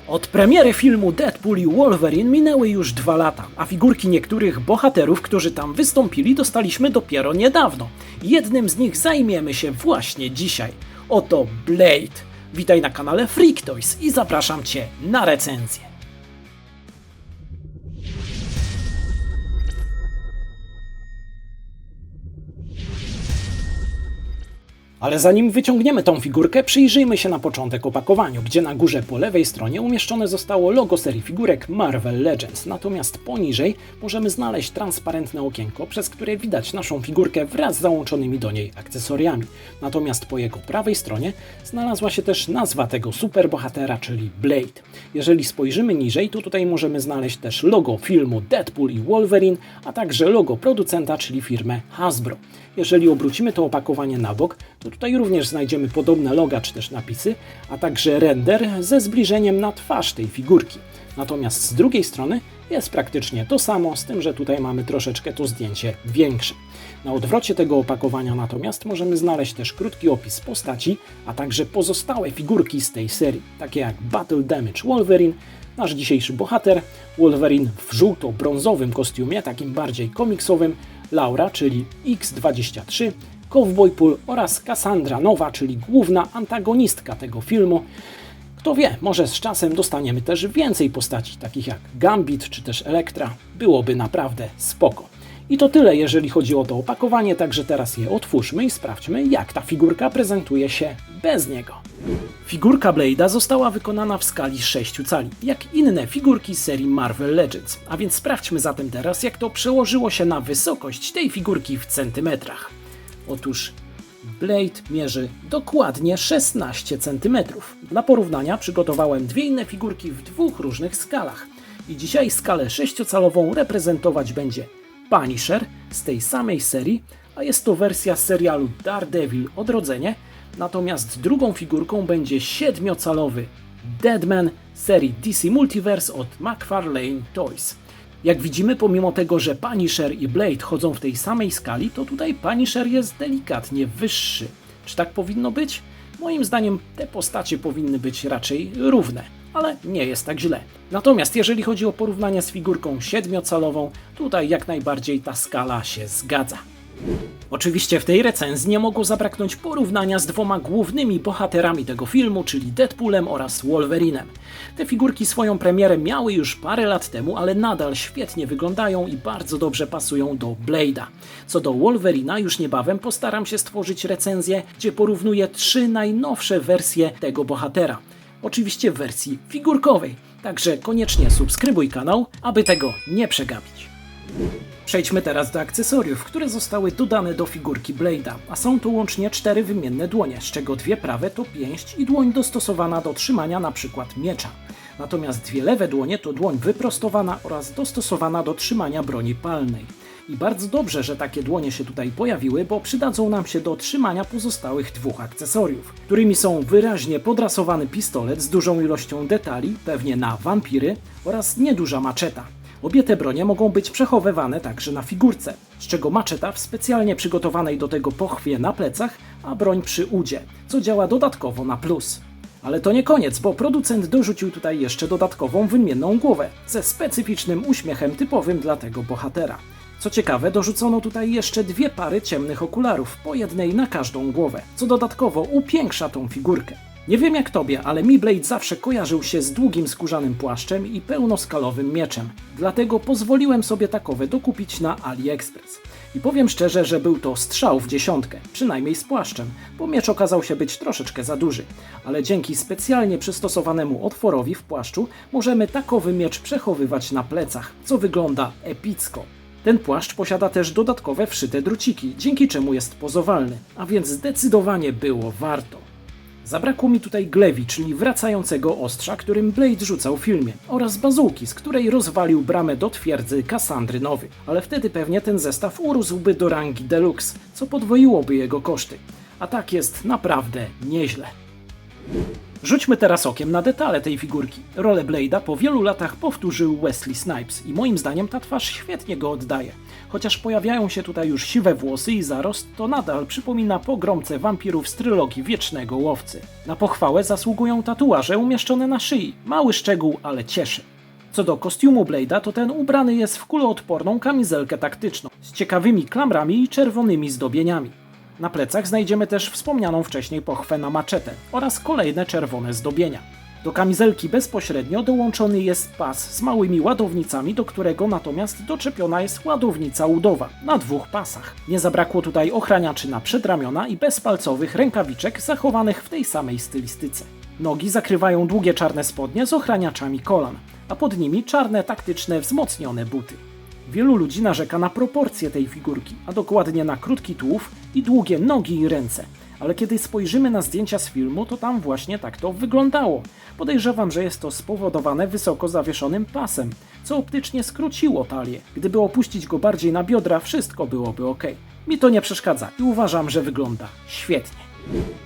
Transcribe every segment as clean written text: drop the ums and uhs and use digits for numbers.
Od premiery filmu Deadpool i Wolverine minęły już 2 lata, a figurki niektórych bohaterów, którzy tam wystąpili, dostaliśmy dopiero niedawno. Jednym z nich zajmiemy się właśnie dzisiaj. Oto Blade. Witaj na kanale Freak Toys i zapraszam Cię na recenzję. Ale zanim wyciągniemy tą figurkę, przyjrzyjmy się na początek opakowaniu, gdzie na górze po lewej stronie umieszczone zostało logo serii figurek Marvel Legends, natomiast poniżej możemy znaleźć transparentne okienko, przez które widać naszą figurkę wraz z załączonymi do niej akcesoriami. Natomiast po jego prawej stronie znalazła się też nazwa tego superbohatera, czyli Blade. Jeżeli spojrzymy niżej, to tutaj możemy znaleźć też logo filmu Deadpool i Wolverine, a także logo producenta, czyli firmę Hasbro. Jeżeli obrócimy to opakowanie na bok, to tutaj również znajdziemy podobne loga czy też napisy, a także render ze zbliżeniem na twarz tej figurki. Natomiast z drugiej strony jest praktycznie to samo, z tym, że tutaj mamy troszeczkę to zdjęcie większe. Na odwrocie tego opakowania natomiast możemy znaleźć też krótki opis postaci, a także pozostałe figurki z tej serii, takie jak Battle Damage Wolverine, nasz dzisiejszy bohater, Wolverine w żółto-brązowym kostiumie, takim bardziej komiksowym, Laura, czyli X-23, Cowboy Pool oraz Cassandra Nova, czyli główna antagonistka tego filmu. Kto wie, może z czasem dostaniemy też więcej postaci, takich jak Gambit czy też Elektra. Byłoby naprawdę spoko. I to tyle, jeżeli chodzi o to opakowanie, także teraz je otwórzmy i sprawdźmy, jak ta figurka prezentuje się bez niego. Figurka Blade'a została wykonana w skali 6 cali, jak inne figurki z serii Marvel Legends. A więc sprawdźmy zatem teraz, jak to przełożyło się na wysokość tej figurki w centymetrach. Otóż Blade mierzy dokładnie 16 cm. Dla porównania przygotowałem dwie inne figurki w dwóch różnych skalach. I dzisiaj skalę 6-calową reprezentować będzie Punisher z tej samej serii, a jest to wersja serialu Daredevil Odrodzenie, natomiast drugą figurką będzie 7-calowy Deadman serii DC Multiverse od McFarlane Toys. Jak widzimy, pomimo tego, że Punisher i Blade chodzą w tej samej skali, to tutaj Punisher jest delikatnie wyższy. Czy tak powinno być? Moim zdaniem te postacie powinny być raczej równe, ale nie jest tak źle. Natomiast jeżeli chodzi o porównanie z figurką 7-calową, tutaj jak najbardziej ta skala się zgadza. Oczywiście w tej recenzji nie mogło zabraknąć porównania z dwoma głównymi bohaterami tego filmu, czyli Deadpoolem oraz Wolverinem. Te figurki swoją premierę miały już parę lat temu, ale nadal świetnie wyglądają i bardzo dobrze pasują do Blade'a. Co do Wolverina, już niebawem postaram się stworzyć recenzję, gdzie porównuję 3 najnowsze wersje tego bohatera. Oczywiście w wersji figurkowej, także koniecznie subskrybuj kanał, aby tego nie przegapić. Przejdźmy teraz do akcesoriów, które zostały dodane do figurki Blade'a, a są to łącznie 4 wymienne dłonie, z czego 2 prawe to pięść i dłoń dostosowana do trzymania np. miecza. Natomiast 2 lewe dłonie to dłoń wyprostowana oraz dostosowana do trzymania broni palnej. I bardzo dobrze, że takie dłonie się tutaj pojawiły, bo przydadzą nam się do trzymania pozostałych 2 akcesoriów, którymi są wyraźnie podrasowany pistolet z dużą ilością detali, pewnie na wampiry, oraz nieduża maczeta. Obie te bronie mogą być przechowywane także na figurce, z czego maczeta w specjalnie przygotowanej do tego pochwie na plecach, a broń przy udzie, co działa dodatkowo na plus. Ale to nie koniec, bo producent dorzucił tutaj jeszcze dodatkową wymienną głowę, ze specyficznym uśmiechem typowym dla tego bohatera. Co ciekawe, dorzucono tutaj jeszcze 2 pary ciemnych okularów, po jednej na każdą głowę, co dodatkowo upiększa tą figurkę. Nie wiem jak tobie, ale mi Blade zawsze kojarzył się z długim skórzanym płaszczem i pełnoskalowym mieczem. Dlatego pozwoliłem sobie takowe dokupić na AliExpress. I powiem szczerze, że był to strzał w dziesiątkę, przynajmniej z płaszczem, bo miecz okazał się być troszeczkę za duży. Ale dzięki specjalnie przystosowanemu otworowi w płaszczu możemy takowy miecz przechowywać na plecach, co wygląda epicko. Ten płaszcz posiada też dodatkowe wszyte druciki, dzięki czemu jest pozowalny, a więc zdecydowanie było warto. Zabrakło mi tutaj glewi, czyli wracającego ostrza, którym Blade rzucał w filmie, oraz bazułki, z której rozwalił bramę do twierdzy Cassandry Nowy, ale wtedy pewnie ten zestaw urósłby do rangi deluxe, co podwoiłoby jego koszty. A tak jest naprawdę nieźle. Rzućmy teraz okiem na detale tej figurki. Rolę Blade'a po wielu latach powtórzył Wesley Snipes i moim zdaniem ta twarz świetnie go oddaje. Chociaż pojawiają się tutaj już siwe włosy i zarost, to nadal przypomina pogromcę wampirów z trylogii Wiecznego Łowcy. Na pochwałę zasługują tatuaże umieszczone na szyi. Mały szczegół, ale cieszy. Co do kostiumu Blade'a, to ten ubrany jest w kuloodporną kamizelkę taktyczną z ciekawymi klamrami i czerwonymi zdobieniami. Na plecach znajdziemy też wspomnianą wcześniej pochwę na maczetę oraz kolejne czerwone zdobienia. Do kamizelki bezpośrednio dołączony jest pas z małymi ładownicami, do którego natomiast doczepiona jest ładownica udowa na 2 pasach. Nie zabrakło tutaj ochraniaczy na przedramiona i bezpalcowych rękawiczek zachowanych w tej samej stylistyce. Nogi zakrywają długie czarne spodnie z ochraniaczami kolan, a pod nimi czarne taktyczne wzmocnione buty. Wielu ludzi narzeka na proporcje tej figurki, a dokładnie na krótki tułów i długie nogi i ręce. Ale kiedy spojrzymy na zdjęcia z filmu, to tam właśnie tak to wyglądało. Podejrzewam, że jest to spowodowane wysoko zawieszonym pasem, co optycznie skróciło talię. Gdyby opuścić go bardziej na biodra, wszystko byłoby ok. Mi to nie przeszkadza i uważam, że wygląda świetnie.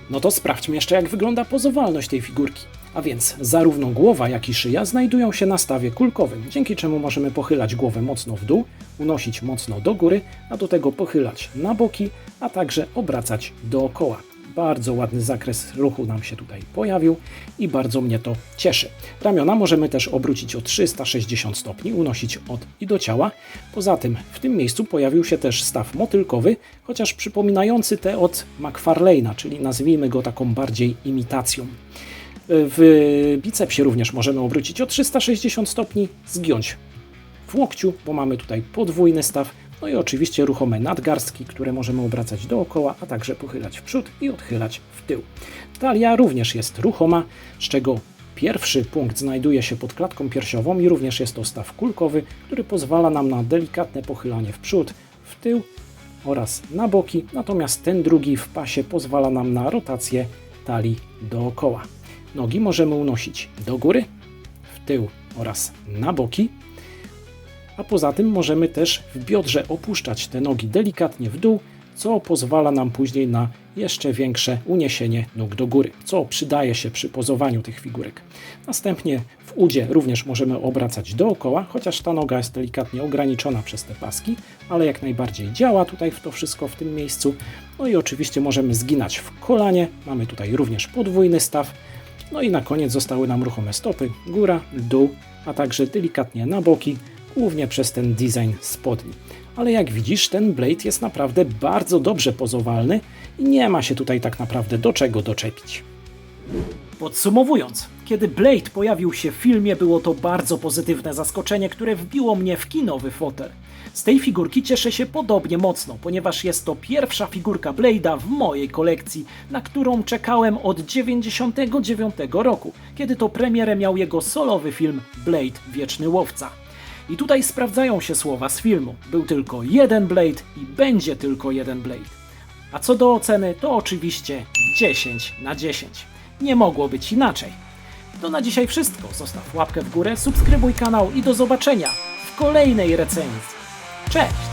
No to sprawdźmy jeszcze, jak wygląda pozowalność tej figurki. A więc zarówno głowa, jak i szyja znajdują się na stawie kulkowym, dzięki czemu możemy pochylać głowę mocno w dół, unosić mocno do góry, a do tego pochylać na boki, a także obracać dookoła. Bardzo ładny zakres ruchu nam się tutaj pojawił i bardzo mnie to cieszy. Ramiona możemy też obrócić o 360 stopni, unosić od i do ciała. Poza tym w tym miejscu pojawił się też staw motylkowy, chociaż przypominający te od McFarlane'a, czyli nazwijmy go taką bardziej imitacją. W bicepsie również możemy obrócić o 360 stopni, zgiąć w łokciu, bo mamy tutaj podwójny staw, no i oczywiście ruchome nadgarstki, które możemy obracać dookoła, a także pochylać w przód i odchylać w tył. Talia również jest ruchoma, z czego pierwszy punkt znajduje się pod klatką piersiową i również jest to staw kulkowy, który pozwala nam na delikatne pochylanie w przód, w tył oraz na boki, natomiast ten drugi w pasie pozwala nam na rotację talii dookoła. Nogi możemy unosić do góry, w tył oraz na boki, a poza tym możemy też w biodrze opuszczać te nogi delikatnie w dół, co pozwala nam później na jeszcze większe uniesienie nóg do góry, co przydaje się przy pozowaniu tych figurek. Następnie w udzie również możemy obracać dookoła, chociaż ta noga jest delikatnie ograniczona przez te paski, ale jak najbardziej działa tutaj to wszystko w tym miejscu. No i oczywiście możemy zginać w kolanie, mamy tutaj również podwójny staw. No i na koniec zostały nam ruchome stopy, góra, dół, a także delikatnie na boki, głównie przez ten design spodni. Ale jak widzisz, ten Blade jest naprawdę bardzo dobrze pozowalny i nie ma się tutaj tak naprawdę do czego doczepić. Podsumowując, kiedy Blade pojawił się w filmie, było to bardzo pozytywne zaskoczenie, które wbiło mnie w kinowy fotel. Z tej figurki cieszę się podobnie mocno, ponieważ jest to pierwsza figurka Blade'a w mojej kolekcji, na którą czekałem od 1999 roku, kiedy to premierę miał jego solowy film Blade Wieczny Łowca. I tutaj sprawdzają się słowa z filmu. Był tylko jeden Blade i będzie tylko jeden Blade. A co do oceny, to oczywiście 10 na 10. Nie mogło być inaczej. To na dzisiaj wszystko. Zostaw łapkę w górę, subskrybuj kanał i do zobaczenia w kolejnej recenzji. Cześć!